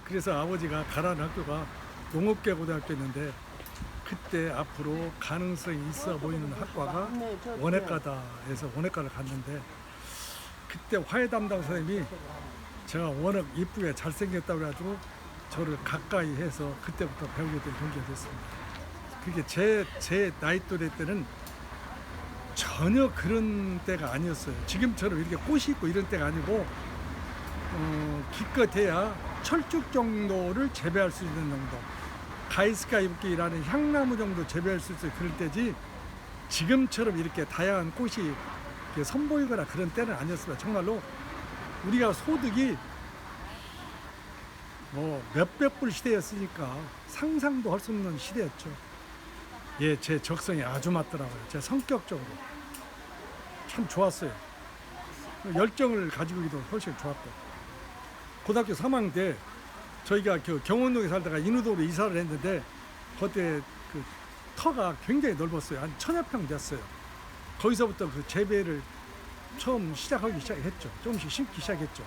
그래서 아버지가 가라는 학교가 농업계고등학교였는데 그때 앞으로 가능성이 있어 보이는 학과가 원예과다 해서 원예과를 갔는데 그때 화해 담당 선생님이 제가 워낙 이쁘게 잘생겼다고 해가지고 저를 가까이 해서 그때부터 배우게 된 동기가 됐습니다. 그게 제 나이 또래 때는 전혀 그런 때가 아니었어요. 지금처럼 이렇게 꽃이 있고 이런 때가 아니고 기껏해야 철쭉 정도를 재배할 수 있는 정도, 가이스카 이브기라는 향나무 정도 재배할 수 있어요. 그럴 때지 지금처럼 이렇게 다양한 꽃이 이렇게 선보이거나 그런 때는 아니었습니다. 정말로 우리가 소득이 뭐 몇백 불 시대였으니까 상상도 할 수 없는 시대였죠. 예, 제 적성에 아주 맞더라고요. 제 성격적으로 참 좋았어요. 열정을 가지고기도 훨씬 좋았고, 고등학교 3학년 때 저희가 그 경원동에 살다가 인후동으로 이사를 했는데 그때 그 터가 굉장히 넓었어요. 한 1000여 평 됐어요. 거기서부터 그 재배를 처음 시작하기 시작했죠. 조금씩 심기 시작했죠.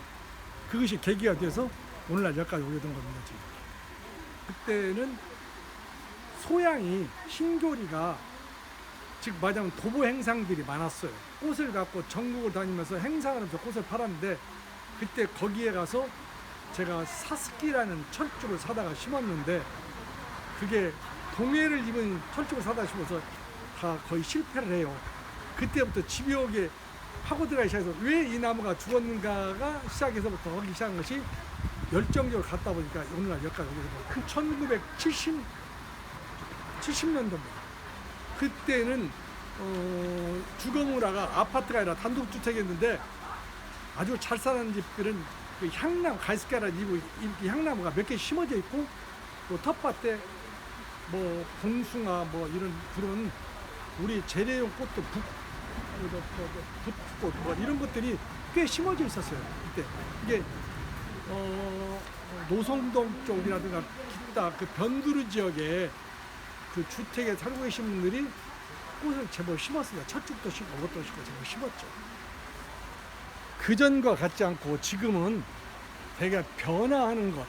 그것이 계기가 돼서 오늘날 여기까지 오게 된 겁니다. 지금. 그때는 소양이 신교리가 즉 말하자면 도보 행상들이 많았어요. 꽃을 갖고 전국을 다니면서 행사하면서 꽃을 팔았는데 그때 거기에 가서 제가 사스키라는 철쭉을 사다가 심었는데 그게 동해를 입은 철쭉을 사다 심어서 다 거의 실패를 해요. 그때부터 집요하게 파고들어가기 시작해서 왜 이 나무가 죽었는가가 시작해서부터 하기 시작한 것이 열정적으로 갔다 보니까 오늘날 여기까지 오게 됩니다. 1970년도입니다. 그때는 주거문화가 아파트가 아니라 단독주택이었는데 아주 잘 사는 집들은 그 향나무, 가이스카라는 향나무가 몇 개 심어져 있고 또 텃밭에 뭐 봉숭아 뭐 이런 그런 우리 재래용 꽃도 붓꽃 뭐 이런 것들이 꽤 심어져 있었어요. 그때 이게 노성동 쪽이라든가 기타 그 변두루 지역에 그 주택에 살고 계신 분들이 꽃을 제법 심었습니다. 철쭉도 심고 이것도 심고 제법 심었죠. 그전과 같지 않고 지금은 되게 변화하는 것,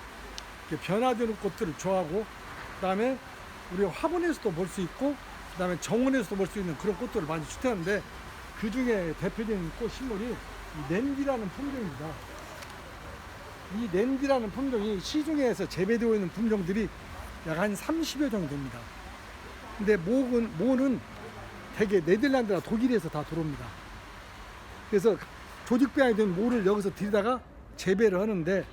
변화되는 꽃들을 좋아하고 그다음에 우리 화분에서도 볼 수 있고 그다음에 정원에서도 볼 수 있는 그런 꽃들을 많이 추천하는데 그 중에 대표적인 꽃 식물이 이 낸디라는 품종입니다. 이 낸디라는 품종이 시중에서 재배되어 있는 품종들이 약 한 30여 종이 됩니다. 근데 모는 대개 네덜란드나 독일에서 다 들어옵니다. 그래서 조직병이 된 모를 여기서 들이다가 재배를 하는데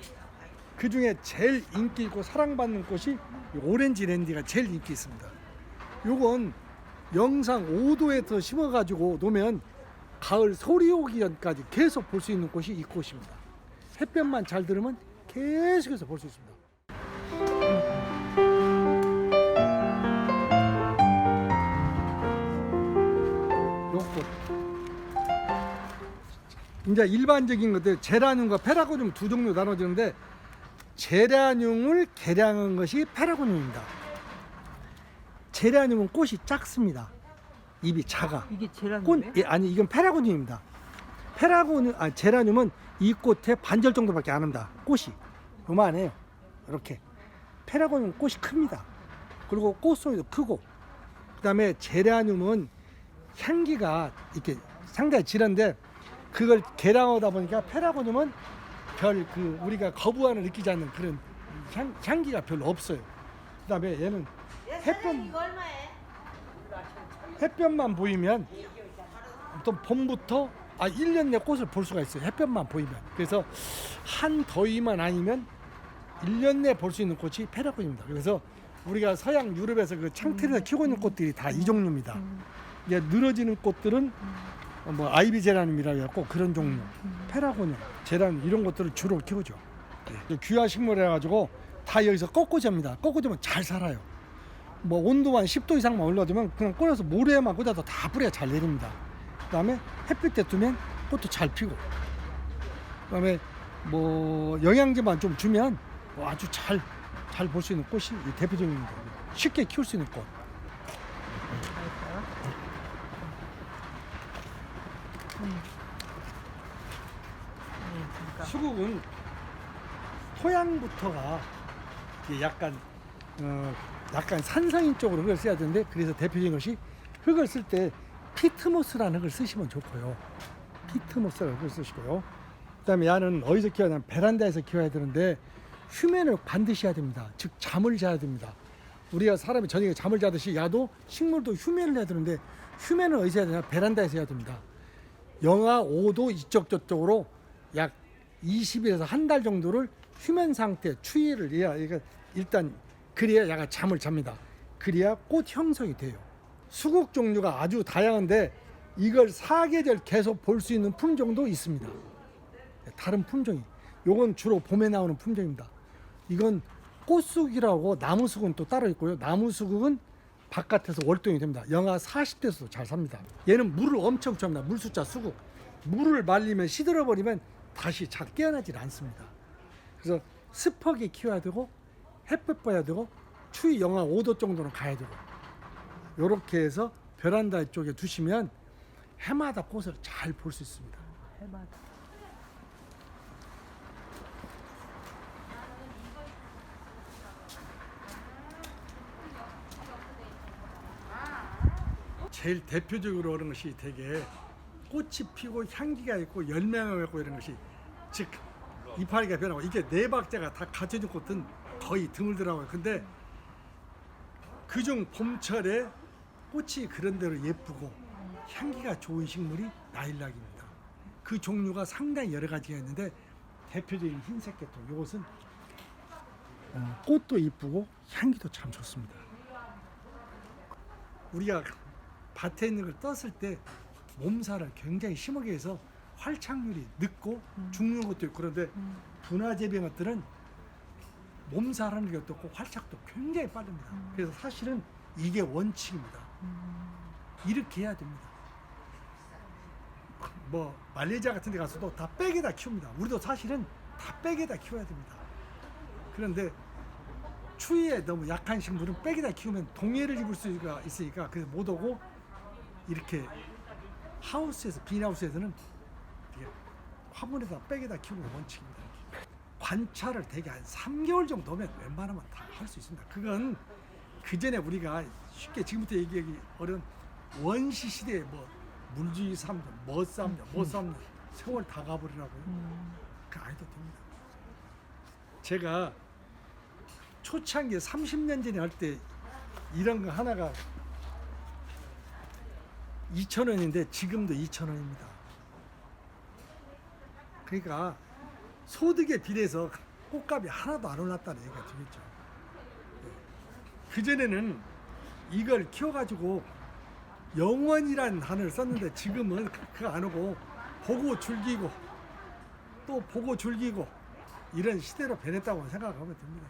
그 중에 제일 인기 있고 사랑받는 꽃이 오렌지 낸디가 제일 인기 있습니다. 요건 영상 5도에서 심어가지고 놓으면 가을 소리 오기 전까지 계속 볼 수 있는 꽃이 이 꽃입니다. 햇볕만 잘 들으면 계속해서 볼 수 있습니다. 요꽃. 이제 일반적인 것들 제라늄과 페라고늄 두 종류 나눠지는데 제라늄을 개량한 것이 페라고늄입니다. 제라늄은 꽃이 작습니다. 잎이 작아. 이게 제라늄이에요? 예, 아니 이건 페라고늄입니다. 제라늄은 이 꽃의 반절 정도밖에 안 합니다. 꽃이 요만해요. 이렇게. 페라고늄은 꽃이 큽니다. 그리고 꽃송이도 크고. 그다음에 제라늄은 향기가 이렇게 상당히 진한데 그걸 개량하다 보니까 페라고늄은 별 우리가 거부감을 느끼지 않는 그런 향기가 별로 없어요. 그다음에 얘는 햇볕만 보이면 또 봄부터 1년 내 꽃을 볼 수가 있어요. 햇볕만 보이면. 그래서 한 더위만 아니면 1년 내 볼 수 있는 꽃이 페라고늄입니다. 그래서 우리가 서양 유럽에서 그 창틀에서 키우고 있는 꽃들이 다 이 종류입니다. 이게 늘어지는 꽃들은 뭐 아이비 제라늄이라고 해갖고 그런 종류, 페라고늄, 제라늄 이런 것들을 주로 키우죠. 귀화 식물을 해가지고 다 여기서 꺾어집니다. 꺾어지면 잘 살아요. 뭐 온도만 10도 이상만 올라주면 그냥 꺼내서 모래에만 꽂아도 다 뿌리가 잘 내립니다. 그 다음에 햇빛에 두면 꽃도 잘 피고, 그 다음에 뭐 영양제만 좀 주면 아주 잘 볼 수 있는 꽃이 대표적입니다. 쉽게 키울 수 있는 꽃. 수국은 토양부터가 이게 약간 산성인 쪽으로 흙을 써야 되는데, 그래서 대표적인 것이 흙을 쓸 때 피트모스라는 흙을 쓰시면 좋고요. 피트모스라는 흙을 쓰시고요. 그다음에 야는 어디서 키워야 되냐면 베란다에서 키워야 되는데 휴면을 반드시 해야 됩니다. 즉 잠을 자야 됩니다. 우리가 사람이 저녁에 잠을 자듯이 야도 식물도 휴면을 해야 되는데 휴면을 어디서 해야 되냐? 베란다에서 해야 됩니다. 영하 5도 이쪽 저쪽으로 약 20일에서 한 달 정도를 휴면 상태 추위를 해야, 일단 그래야 야가 잠을 잡니다. 그래야 꽃 형성이 돼요. 수국 종류가 아주 다양한데 이걸 사계절 계속 볼 수 있는 품종도 있습니다. 다른 품종이. 요건 주로 봄에 나오는 품종입니다. 이건 꽃수국이라고 나무수국은 또 따로 있고요. 나무수국은 바깥에서 월동이 됩니다. 영하 40도에서도 잘 삽니다. 얘는 물을 엄청 좋아합니다. 물숫자 수국. 물을 말리면 시들어버리면 다시 잘 깨어나질 않습니다. 그래서 습하게 키워야 되고 햇볕 봐야 되고 추위 영하 5도 정도는 가야 되고, 이렇게 해서 베란다 쪽에 두시면 해마다 꽃을 잘 볼 수 있습니다. 해마다. 제일 대표적으로 그런 것이 되게 꽃이 피고 향기가 있고 열매가 있고 이런 것이, 즉 이파리가 변하고, 이게 네 박자가 다 갖춰진 꽃은 거의 드물더라고요. 근데 그중 봄철에 꽃이 그런 대로 예쁘고 향기가 좋은 식물이 나일락입니다. 그 종류가 상당히 여러 가지가 있는데 대표적인 흰색 계통, 이것은 꽃도 이쁘고 향기도 참 좋습니다. 우리가 밭에 있는 걸 떴을 때 몸살을 굉장히 심하게 해서 활착률이 늦고 죽는 것도 있고, 그런데 분화재배 것들은 몸살하는 것도 없고 활착도 굉장히 빠릅니다. 그래서 사실은 이게 원칙입니다. 이렇게 해야 됩니다. 뭐 말레이시아 같은 데 가서도 다 백에다 키웁니다. 우리도 사실은 다 백에다 키워야 됩니다. 그런데 추위에 너무 약한 식물은 백에다 키우면 동해를 입을 수가 있으니까 그래서 못 오고, 이렇게 하우스에서, 비닐하우스에서는 이렇게 화분에다 백에다 키우는 게 원칙입니다. 관찰을 대개 한 3개월 정도 하면 웬만하면 다 할 수 있습니다. 그건 그 전에 우리가 쉽게 지금부터 얘기하기 어려운 원시 시대에 뭐 물주의 3년, 뭐 3년, 뭐 3년, 세월 다 가버리라고요. 그 안 해도 됩니다. 제가 초창기 30년 전에 할 때 이런 거 하나가 2,000원인데 지금도 2,000원입니다. 그러니까 소득에 비례해서 꽃값이 하나도 안 올랐다는 얘기가 되겠죠. 그전에는 이걸 키워가지고 영원이라는 단어를 썼는데 지금은 그거 안 오고 보고 즐기고 또 보고 즐기고 이런 시대로 변했다고 생각하면 됩니다.